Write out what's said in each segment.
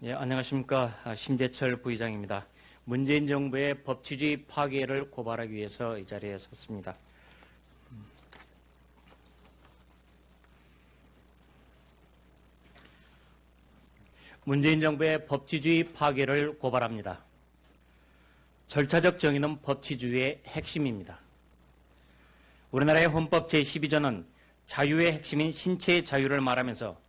예, 안녕하십니까. 심재철 부의장입니다. 문재인 정부의 법치주의 파괴를 고발하기 위해서 이 자리에 섰습니다. 문재인 정부의 법치주의 파괴를 고발합니다. 절차적 정의는 법치주의의 핵심입니다. 우리나라의 헌법 제12조는 자유의 핵심인 신체의 자유를 말하면서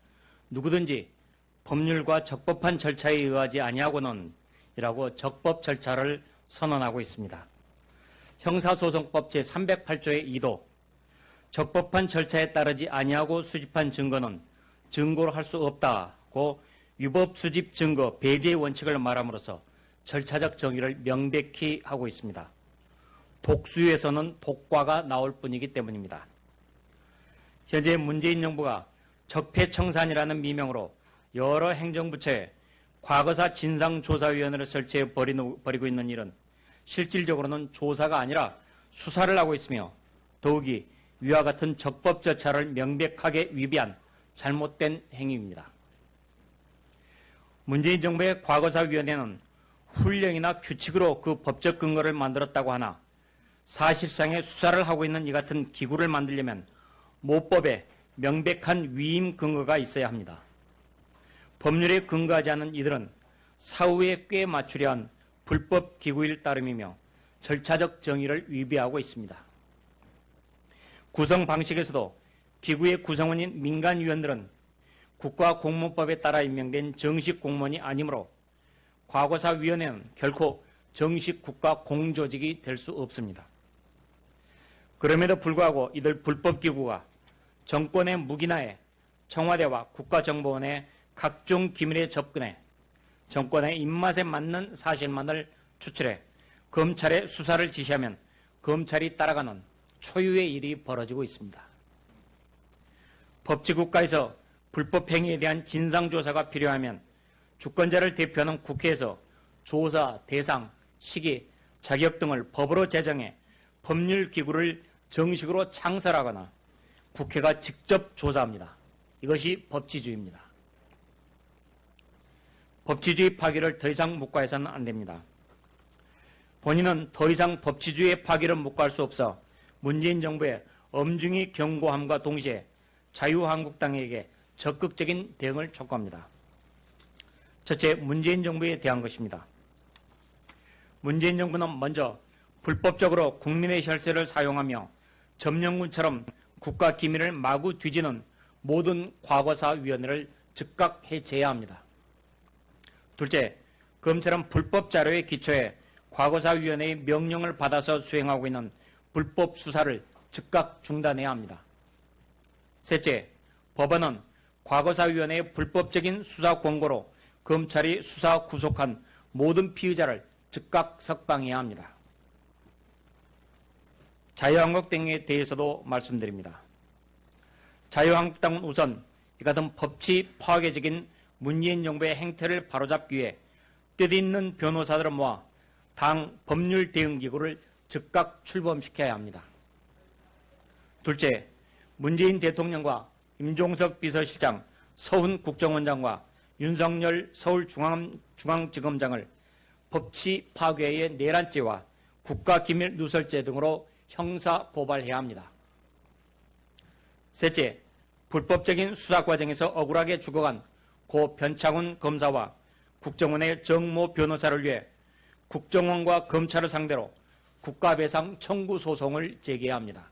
누구든지 법률과 적법한 절차에 의하지 아니하고는 이라고 적법 절차를 선언하고 있습니다. 형사소송법 제308조의 2도 적법한 절차에 따르지 아니하고 수집한 증거는 증거로 할 수 없다고 위법 수집 증거 배제의 원칙을 말함으로써 절차적 정의를 명백히 하고 있습니다. 독수에서는 독과가 나올 뿐이기 때문입니다. 현재 문재인 정부가 적폐청산이라는 미명으로 여러 행정부처에 과거사 진상조사위원회를 설치해 벌이고 있는 일은 실질적으로는 조사가 아니라 수사를 하고 있으며 더욱이 위와 같은 적법 절차를 명백하게 위배한 잘못된 행위입니다. 문재인 정부의 과거사위원회는 훈령이나 규칙으로 그 법적 근거를 만들었다고 하나 사실상의 수사를 하고 있는 이 같은 기구를 만들려면 모법에 명백한 위임 근거가 있어야 합니다. 법률에 근거하지 않은 이들은 사후에 꽤 맞추려 한 불법 기구일 따름이며 절차적 정의를 위배하고 있습니다. 구성 방식에서도 기구의 구성원인 민간위원들은 국가공무법에 따라 임명된 정식 공무원이 아니므로 과거사위원회는 결코 정식 국가 공조직이 될 수 없습니다. 그럼에도 불구하고 이들 불법기구가 정권의 무기나에 청와대와 국가정보원에 각종 기밀에 접근해 정권의 입맛에 맞는 사실만을 추출해 검찰에 수사를 지시하면 검찰이 따라가는 초유의 일이 벌어지고 있습니다. 법치국가에서 불법 행위에 대한 진상조사가 필요하면 주권자를 대표하는 국회에서 조사, 대상, 시기, 자격 등을 법으로 제정해 법률기구를 정식으로 창설하거나 국회가 직접 조사합니다. 이것이 법치주의입니다. 법치주의 파괴를 더 이상 묵과해서는 안 됩니다. 본인은 더 이상 법치주의의 파괴를 묵과할 수 없어 문재인 정부의 엄중히 경고함과 동시에 자유한국당에게 적극적인 대응을 촉구합니다. 첫째, 문재인 정부에 대한 것입니다. 문재인 정부는 먼저 불법적으로 국민의 혈세를 사용하며 점령군처럼 국가 기밀을 마구 뒤지는 모든 과거사위원회를 즉각 해체해야 합니다. 둘째, 검찰은 불법 자료에 기초해 과거사위원회의 명령을 받아서 수행하고 있는 불법 수사를 즉각 중단해야 합니다. 셋째, 법원은 과거사위원회의 불법적인 수사 권고로 검찰이 수사 구속한 모든 피의자를 즉각 석방해야 합니다. 자유한국당에 대해서도 말씀드립니다. 자유한국당은 우선 이 같은 법치 파괴적인 문재인 정부의 행태를 바로잡기 위해 뜻있는 변호사들을 모아 당 법률대응기구를 즉각 출범시켜야 합니다. 둘째, 문재인 대통령과 임종석 비서실장, 서훈 국정원장과 윤석열 서울중앙지검장을 법치 파괴의 내란죄와 국가기밀 누설죄 등으로 형사 고발해야 합니다. 셋째, 불법적인 수사 과정에서 억울하게 죽어간 고 변창훈 검사와 국정원의 정모 변호사를 위해 국정원과 검찰을 상대로 국가배상 청구 소송을 제기해야 합니다.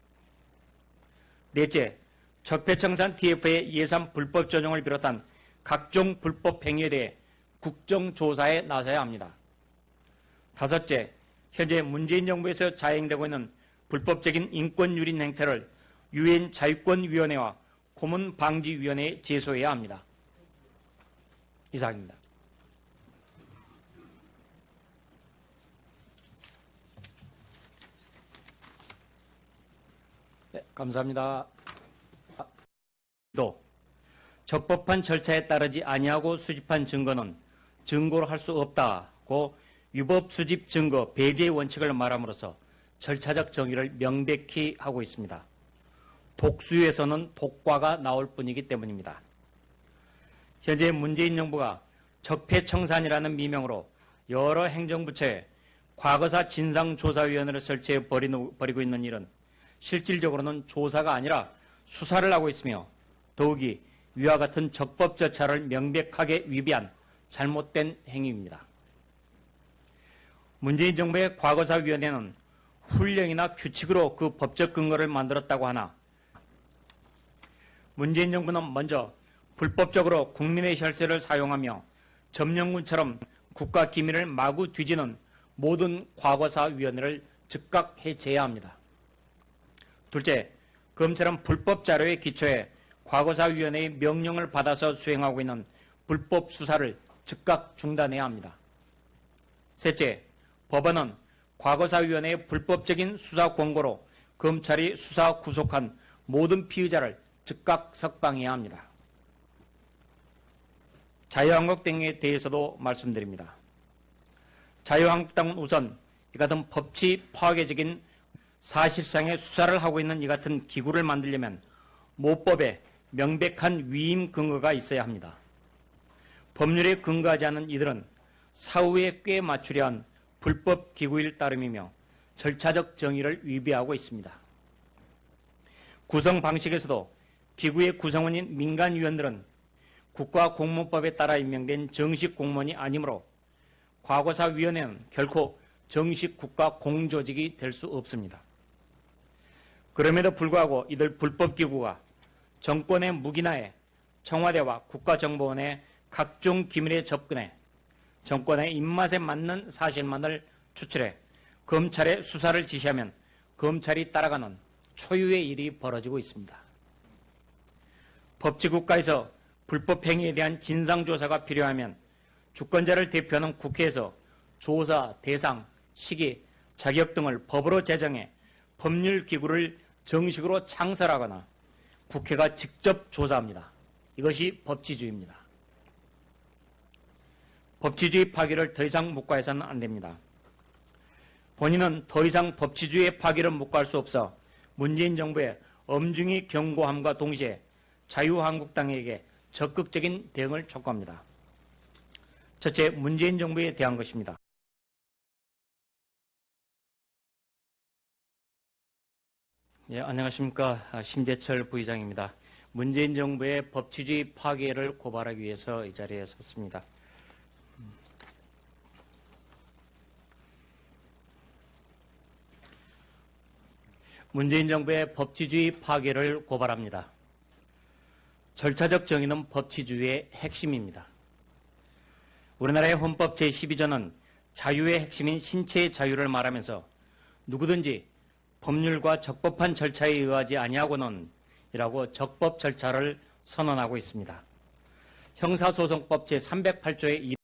넷째, 적폐청산 TF의 예산 불법 전용을 비롯한 각종 불법 행위에 대해 국정조사에 나서야 합니다. 다섯째, 현재 문재인 정부에서 자행되고 있는 불법적인 인권유린 행태를 유엔 자유권위원회와 고문방지위원회에 제소해야 합니다. 이상입니다. 네, 감사합니다. 또 적법한 절차에 따르지 아니하고 수집한 증거는 증거로 할 수 없다고 위법 수집 증거 배제의 원칙을 말함으로써 절차적 정의를 명백히 하고 있습니다. 독수에서는 독과가 나올 뿐이기 때문입니다. 현재 문재인 정부가 적폐청산이라는 미명으로 여러 행정부처에 과거사 진상조사위원회를 설치해 벌이고 있는 일은 실질적으로는 조사가 아니라 수사를 하고 있으며 더욱이 위와 같은 적법 절차를 명백하게 위배한 잘못된 행위입니다. 문재인 정부의 과거사위원회는 훈령이나 규칙으로 그 법적 근거를 만들었다고 하나 문재인 정부는 먼저 불법적으로 국민의 혈세를 사용하며 점령군처럼 국가 기밀을 마구 뒤지는 모든 과거사위원회를 즉각 해제해야 합니다. 둘째, 검찰은 불법 자료에 기초해 과거사위원회의 명령을 받아서 수행하고 있는 불법 수사를 즉각 중단해야 합니다. 셋째, 법원은 과거사위원회의 불법적인 수사 권고로 검찰이 수사 구속한 모든 피의자를 즉각 석방해야 합니다. 자유한국당에 대해서도 말씀드립니다. 자유한국당은 우선 이 같은 법치 파괴적인 사실상의 수사를 하고 있는 이 같은 기구를 만들려면 모법에 명백한 위임 근거가 있어야 합니다. 법률에 근거하지 않은 이들은 사후에 꽤 맞추려 한 불법 기구일 따름이며 절차적 정의를 위배하고 있습니다. 구성 방식에서도 기구의 구성원인 민간위원들은 국가공무법에 따라 임명된 정식 공무원이 아니므로 과거사위원회는 결코 정식 국가 공조직이 될 수 없습니다. 그럼에도 불구하고 이들 불법기구가 정권의 무기나에 청와대와 국가정보원의 각종 기밀에 접근해 정권의 입맛에 맞는 사실만을 추출해 검찰에 수사를 지시하면 검찰이 따라가는 초유의 일이 벌어지고 있습니다. 법치국가에서 불법 행위에 대한 진상조사가 필요하면 주권자를 대표하는 국회에서 조사, 대상, 시기, 자격 등을 법으로 제정해 법률기구를 정식으로 창설하거나 국회가 직접 조사합니다. 이것이 법치주의입니다. 법치주의 파기를 더 이상 묵과해서는 안 됩니다. 본인은 더 이상 법치주의의 파기를 묵과할 수 없어 문재인 정부의 엄중히 경고함과 동시에 자유한국당에게 적극적인 대응을 촉구합니다. 첫째, 문재인 정부에 대한 것입니다. 예, 안녕하십니까. 심재철 부의장입니다. 문재인 정부의 법치주의 파괴를 고발하기 위해서 이 자리에 섰습니다. 문재인 정부의 법치주의 파괴를 고발합니다. 절차적 정의는 법치주의의 핵심입니다. 우리나라의 헌법 제12조는 자유의 핵심인 신체의 자유를 말하면서 누구든지 법률과 적법한 절차에 의하지 아니하고는 이라고 적법 절차를 선언하고 있습니다. 형사소송법 제308조의